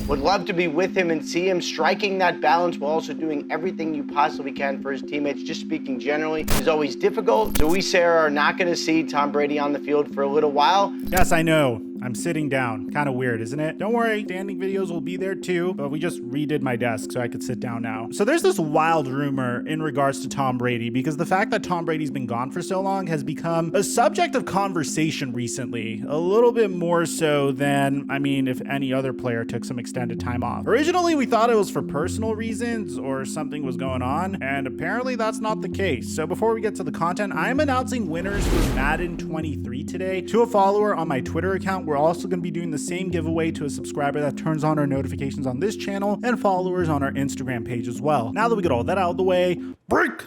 Would love to be with him and see him striking that balance while also doing everything you possibly can for his teammates. Just speaking generally, is always difficult. So we, Sarah, are not going to see Tom Brady on the field for a little while. Yes, I know. I'm sitting down. Kind of weird, isn't it? Don't worry, standing videos will be there too, but we just redid my desk so I could sit down now. So there's this wild rumor in regards to Tom Brady, because the fact that Tom Brady's been gone for so long has become a subject of conversation recently. A little bit more so than, if any other player took some extended time off. Originally, we thought it was for personal reasons or something was going on, and apparently that's not the case. So before we get to the content, I'm announcing winners for Madden 23 today. To a follower on my Twitter account, we're also going to be doing the same giveaway to a subscriber that turns on our notifications on this channel and followers on our Instagram page as well. Now that we get all that out of the way, break!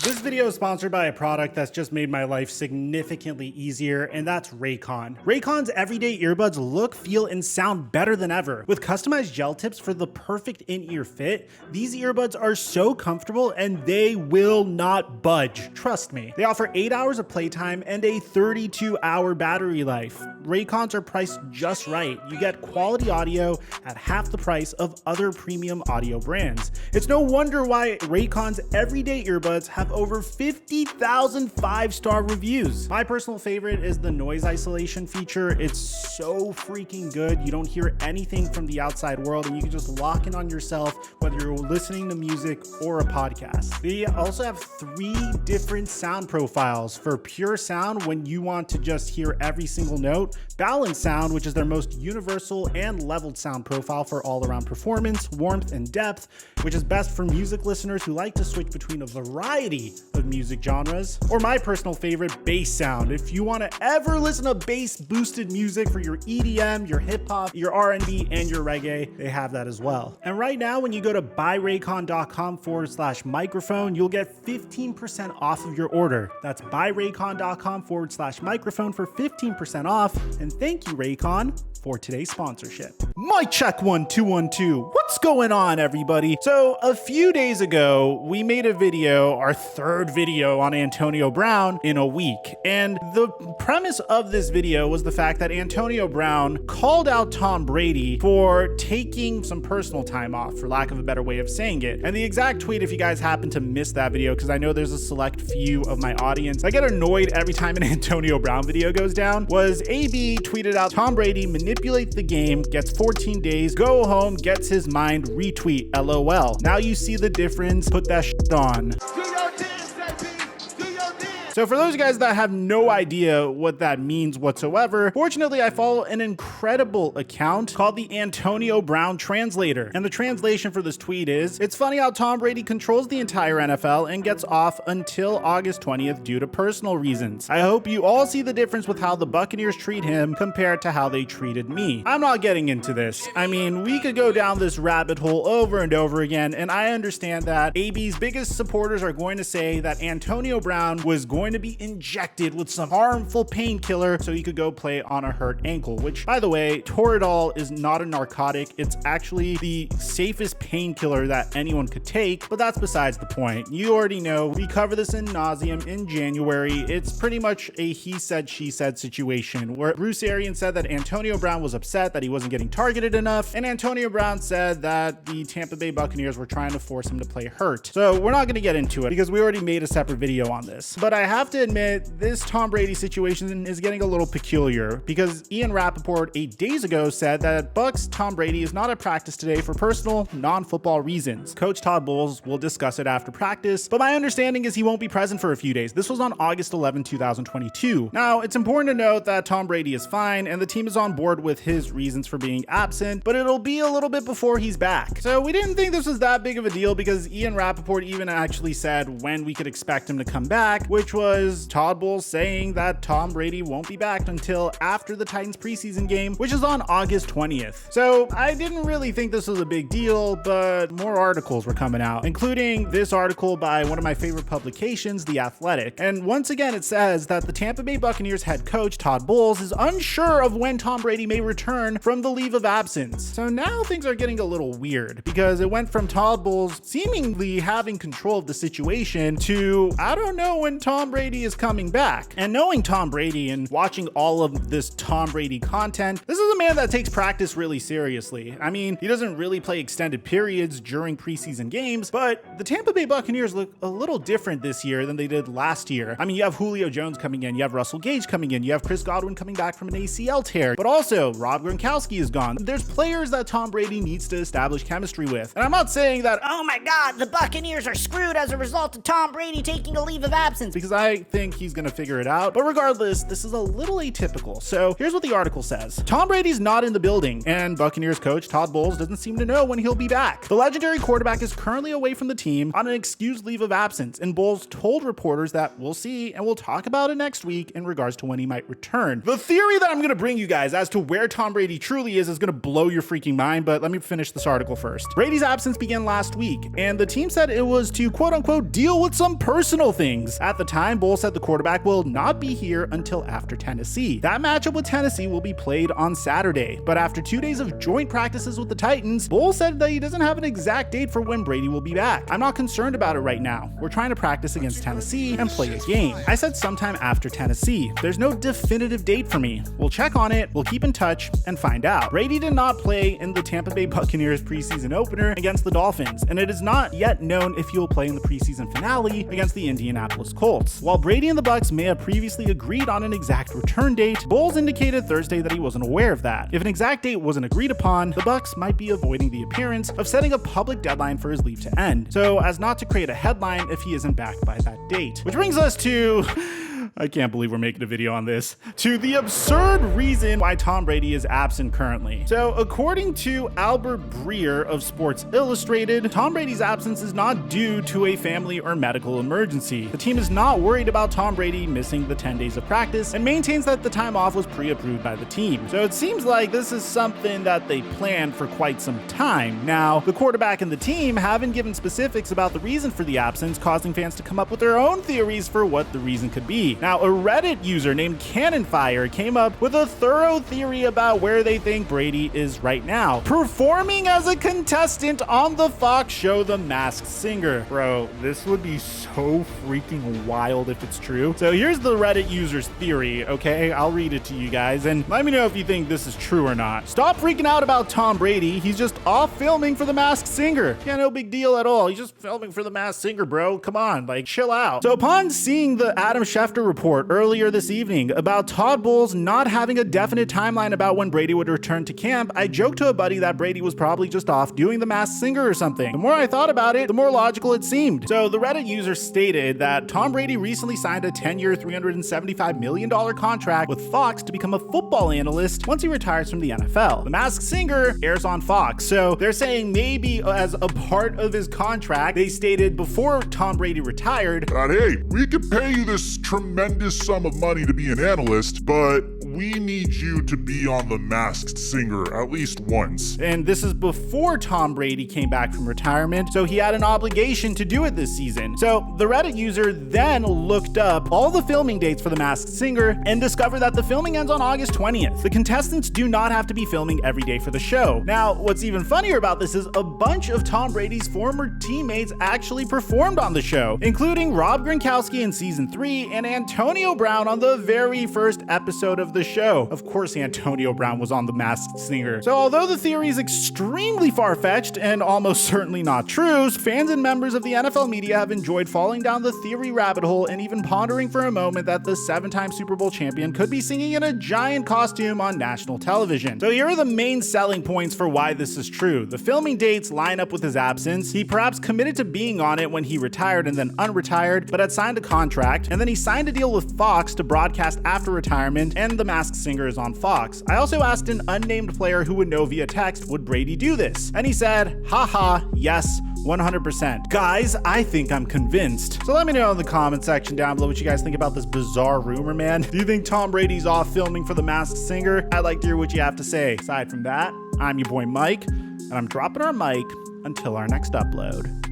This video is sponsored by a product that's just made my life significantly easier, and that's Raycon. Raycon's everyday earbuds look, feel, and sound better than ever. With customized gel tips for the perfect in-ear fit, these earbuds are so comfortable and they will not budge. Trust me. They offer 8 hours of playtime and a 32-hour battery life. Raycons are priced just right. You get quality audio at half the price of other premium audio brands. It's no wonder why Raycon's everyday earbuds have over 50,000 5-star reviews. My personal favorite is the noise isolation feature. It's so freaking good. You don't hear anything from the outside world, and you can just lock in on yourself, whether you're listening to music or a podcast. They also have 3 different sound profiles: for pure sound, when you want to just hear every single note; balanced sound, which is their most universal and leveled sound profile for all-around performance, warmth, and depth, which is best for music listeners who like to switch between a variety of music genres; or my personal favorite, bass sound. If you want to ever listen to bass boosted music for your EDM, your hip hop, your R&B, and your reggae, they have that as well. And right now, when you go to buyraycon.com/microphone, you'll get 15% off of your order. That's buyraycon.com/microphone for 15% off. And thank you, Raycon, for today's sponsorship. Mic check 1 2 1 2. What's going on, everybody? So a few days ago, we made a video, our third video on Antonio Brown in a week. And the premise of this video was the fact that Antonio Brown called out Tom Brady for taking some personal time off, for lack of a better way of saying it. And the exact tweet, if you guys happen to miss that video, because I know there's a select few of my audience I get annoyed every time an Antonio Brown video goes down, was AB tweeted out, "Tom Brady manipulates the game, gets 14 days, go home, gets his mind, retweet, LOL. Now you see the difference, put that shit on." So for those guys that have no idea what that means whatsoever, fortunately I follow an incredible account called the Antonio Brown Translator. And the translation for this tweet is, "It's funny how Tom Brady controls the entire NFL and gets off until August 20th due to personal reasons. I hope you all see the difference with how the Buccaneers treat him compared to how they treated me." I'm not getting into this. We could go down this rabbit hole over and over again, and I understand that AB's biggest supporters are going to say that Antonio Brown was going to be injected with some harmful painkiller so he could go play on a hurt ankle, which, by the way, Toradol is not a narcotic. It's actually the safest painkiller that anyone could take, but that's besides the point. You already know, we cover this in nauseum in January. It's pretty much a he said, she said situation where Bruce Arians said that Antonio Brown was upset that he wasn't getting targeted enough, and Antonio Brown said that the Tampa Bay Buccaneers were trying to force him to play hurt. So we're not going to get into it because we already made a separate video on this, but I have to admit, this Tom Brady situation is getting a little peculiar because Ian Rappaport 8 days ago said that Bucks Tom Brady is not at practice today for personal, non-football reasons. Coach Todd Bowles will discuss it after practice, but my understanding is he won't be present for a few days. This was on August 11, 2022. Now, it's important to note that Tom Brady is fine and the team is on board with his reasons for being absent, but it'll be a little bit before he's back. So we didn't think this was that big of a deal because Ian Rappaport even actually said when we could expect him to come back, which was was Todd Bowles saying that Tom Brady won't be back until after the Titans preseason game, which is on August 20th. So I didn't really think this was a big deal, but more articles were coming out, including this article by one of my favorite publications, The Athletic. And once again, it says that the Tampa Bay Buccaneers head coach Todd Bowles is unsure of when Tom Brady may return from the leave of absence. So now things are getting a little weird, because it went from Todd Bowles seemingly having control of the situation to, I don't know when Tom Brady is coming back. And knowing Tom Brady and watching all of this Tom Brady content, this is a man that takes practice really seriously. I mean, he doesn't really play extended periods during preseason games, but the Tampa Bay Buccaneers look a little different this year than they did last year. I mean, you have Julio Jones coming in, you have Russell Gage coming in, you have Chris Godwin coming back from an ACL tear, but also Rob Gronkowski is gone. There's players that Tom Brady needs to establish chemistry with. And I'm not saying that, oh my God, the Buccaneers are screwed as a result of Tom Brady taking a leave of absence, because I think he's gonna figure it out. But regardless, this is a little atypical. So here's what the article says. Tom Brady's not in the building, and Buccaneers coach Todd Bowles doesn't seem to know when he'll be back. The legendary quarterback is currently away from the team on an excused leave of absence, and Bowles told reporters that we'll see and we'll talk about it next week in regards to when he might return. The theory that I'm gonna bring you guys as to where Tom Brady truly is gonna blow your freaking mind, but let me finish this article first. Brady's absence began last week, and the team said it was to quote unquote deal with some personal things. At the time, Bowles said the quarterback will not be here until after Tennessee. That matchup with Tennessee will be played on Saturday, but after 2 days of joint practices with the Titans, Bowles said that he doesn't have an exact date for when Brady will be back. I'm not concerned about it right now. We're trying to practice against Tennessee and play a game. I said sometime after Tennessee. There's no definitive date for me. We'll check on it, we'll keep in touch, and find out. Brady did not play in the Tampa Bay Buccaneers preseason opener against the Dolphins, and it is not yet known if he will play in the preseason finale against the Indianapolis Colts. While Brady and the Bucs may have previously agreed on an exact return date, Bowles indicated Thursday that he wasn't aware of that. If an exact date wasn't agreed upon, the Bucs might be avoiding the appearance of setting a public deadline for his leave to end, so as not to create a headline if he isn't back by that date. Which brings us to I can't believe we're making a video on this, to the absurd reason why Tom Brady is absent currently. So according to Albert Breer of Sports Illustrated, Tom Brady's absence is not due to a family or medical emergency. The team is not worried about Tom Brady missing the 10 days of practice and maintains that the time off was pre-approved by the team. So it seems like this is something that they planned for quite some time. Now, the quarterback and the team haven't given specifics about the reason for the absence, causing fans to come up with their own theories for what the reason could be. Now, a Reddit user named Cannonfire came up with a thorough theory about where they think Brady is right now, performing as a contestant on the Fox show The Masked Singer. Bro, this would be so freaking wild if it's true. So here's the Reddit user's theory, okay? I'll read it to you guys, and let me know if you think this is true or not. Stop freaking out about Tom Brady. He's just off filming for The Masked Singer. Yeah, no big deal at all. He's just filming for The Masked Singer, bro. Come on, like, chill out. So upon seeing the Adam Schefter report earlier this evening about Todd Bowles not having a definite timeline about when Brady would return to camp, I joked to a buddy that Brady was probably just off doing The Masked Singer or something. The more I thought about it, the more logical it seemed. So the Reddit user stated that Tom Brady recently signed a 10-year, $375 million contract with Fox to become a football analyst once he retires from the NFL. The Masked Singer airs on Fox, so they're saying maybe as a part of his contract, they stated before Tom Brady retired, hey, we could pay you this tremendous sum of money to be an analyst, but we need you to be on The Masked Singer at least once. And this is before Tom Brady came back from retirement, so he had an obligation to do it this season. So the Reddit user then looked up all the filming dates for The Masked Singer and discovered that the filming ends on August 20th. The contestants do not have to be filming every day for the show. Now, what's even funnier about this is a bunch of Tom Brady's former teammates actually performed on the show, including Rob Gronkowski in season 3 and Antonio Brown on the very first episode of the show. Of course, Antonio Brown was on The Masked Singer. So although the theory is extremely far-fetched and almost certainly not true, fans and members of the NFL media have enjoyed falling down the theory rabbit hole and even pondering for a moment that the 7-time Super Bowl champion could be singing in a giant costume on national television. So here are the main selling points for why this is true. The filming dates line up with his absence. He perhaps committed to being on it when he retired and then unretired, but had signed a contract, and then he signed a deal with Fox to broadcast after retirement, and The Masked Singer is on Fox. I also asked an unnamed player who would know via text, would Brady do this? And he said, haha, yes, 100%. Guys, I think I'm convinced. So let me know in the comment section down below what you guys think about this bizarre rumor, man. Do you think Tom Brady's off filming for The Masked Singer? I'd like to hear what you have to say. Aside from that, I'm your boy Mike, and I'm dropping our mic until our next upload.